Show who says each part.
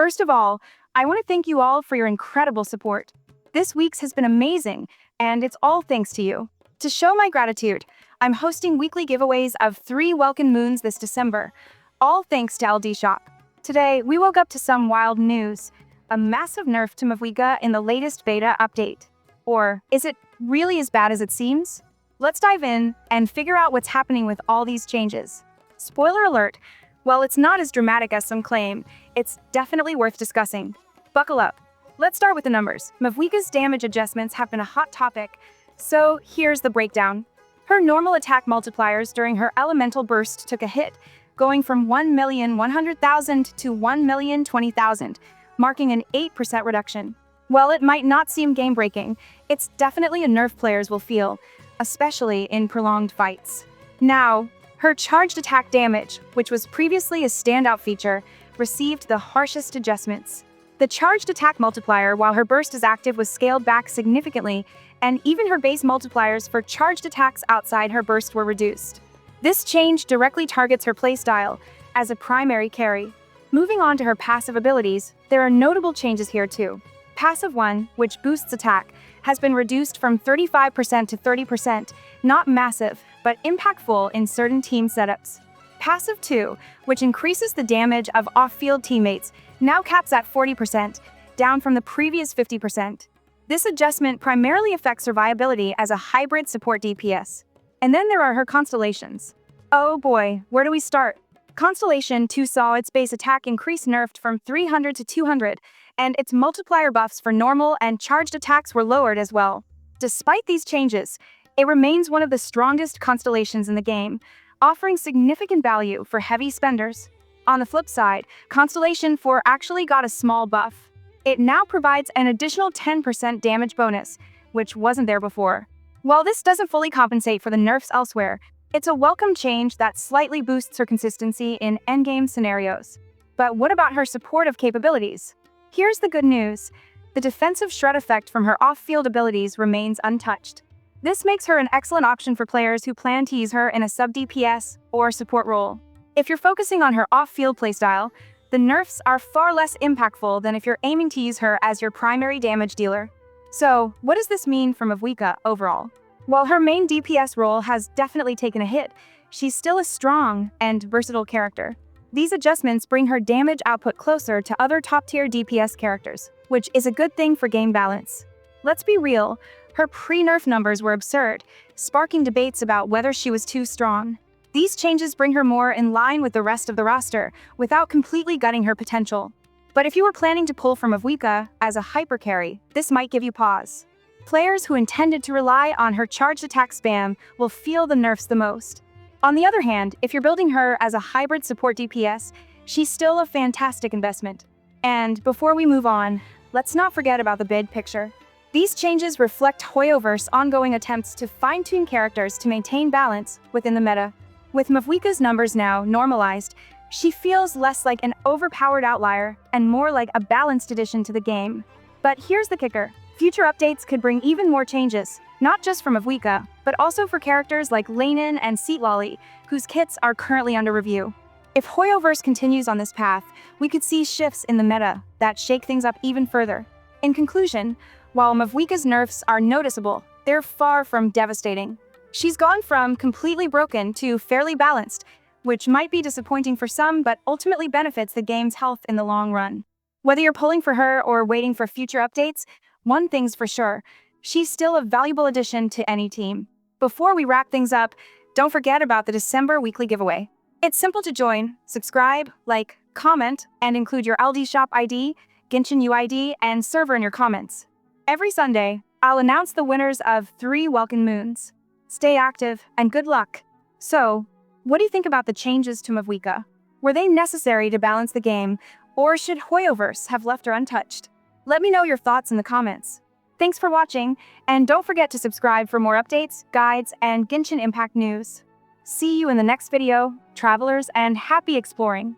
Speaker 1: First of all, I want to thank you all for your incredible support. This week's has been amazing, and it's all thanks to you. To show my gratitude, I'm hosting weekly giveaways of 3 Welkin Moons this December, all thanks to LDShop. Today, we woke up to some wild news. A massive nerf to Mavuika in the latest beta update. Or is it really as bad as it seems? Let's dive in and figure out what's happening with all these changes. Spoiler alert, while it's not as dramatic as some claim, it's definitely worth discussing. Buckle up. Let's start with the numbers. Mavuika's damage adjustments have been a hot topic, so here's the breakdown. Her normal attack multipliers during her elemental burst took a hit, going from 1,100,000 to 1,020,000, marking an 8% reduction. While it might not seem game-breaking, it's definitely a nerf players will feel, especially in prolonged fights. Now, her charged attack damage, which was previously a standout feature, received the harshest adjustments. The charged attack multiplier while her burst is active was scaled back significantly, and even her base multipliers for charged attacks outside her burst were reduced. This change directly targets her playstyle as a primary carry. Moving on to her passive abilities, there are notable changes here too. Passive 1, which boosts attack, has been reduced from 35% to 30%, not massive, but impactful in certain team setups. Passive 2, which increases the damage of off-field teammates, now caps at 40%, down from the previous 50%. This adjustment primarily affects survivability as a hybrid support DPS. And then there are her constellations. Oh boy, where do we start? Constellation 2 saw its base attack increase nerfed from 300 to 200, and its multiplier buffs for normal and charged attacks were lowered as well. Despite these changes, it remains one of the strongest constellations in the game, offering significant value for heavy spenders. On the flip side, Constellation 4 actually got a small buff. It now provides an additional 10% damage bonus, which wasn't there before. While this doesn't fully compensate for the nerfs elsewhere, it's a welcome change that slightly boosts her consistency in endgame scenarios. But what about her supportive capabilities? Here's the good news. The defensive shred effect from her off-field abilities remains untouched. This makes her an excellent option for players who plan to use her in a sub-DPS or support role. If you're focusing on her off-field playstyle, the nerfs are far less impactful than if you're aiming to use her as your primary damage dealer. So, what does this mean for Mavuika overall? While her main DPS role has definitely taken a hit, she's still a strong and versatile character. These adjustments bring her damage output closer to other top-tier DPS characters, which is a good thing for game balance. Let's be real, her pre-nerf numbers were absurd, sparking debates about whether she was too strong. These changes bring her more in line with the rest of the roster, without completely gutting her potential. But if you were planning to pull from Mavuika as a hyper carry, this might give you pause. Players who intended to rely on her charged attack spam will feel the nerfs the most. On the other hand, if you're building her as a hybrid support DPS, she's still a fantastic investment. And before we move on, let's not forget about the big picture. These changes reflect HoYoverse's ongoing attempts to fine-tune characters to maintain balance within the meta. With Mavuika's numbers now normalized, she feels less like an overpowered outlier and more like a balanced addition to the game. But here's the kicker. Future updates could bring even more changes, not just for Mavuika, but also for characters like natlan and citlali, whose kits are currently under review. If HoYoverse continues on this path, we could see shifts in the meta that shake things up even further. In conclusion, while Mavuika's nerfs are noticeable, they're far from devastating. She's gone from completely broken to fairly balanced, which might be disappointing for some but ultimately benefits the game's health in the long run. Whether you're pulling for her or waiting for future updates, one thing's for sure, she's still a valuable addition to any team. Before we wrap things up, don't forget about the December weekly giveaway. It's simple to join, subscribe, like, comment, and include your LDShop ID, Genshin UID, and server in your comments. Every Sunday, I'll announce the winners of 3 Welkin Moons. Stay active and good luck. So, what do you think about the changes to Mavuika? Were they necessary to balance the game, or should HoYoverse have left her untouched? Let me know your thoughts in the comments. Thanks for watching, and don't forget to subscribe for more updates, guides, and Genshin Impact news. See you in the next video, travelers, and happy exploring!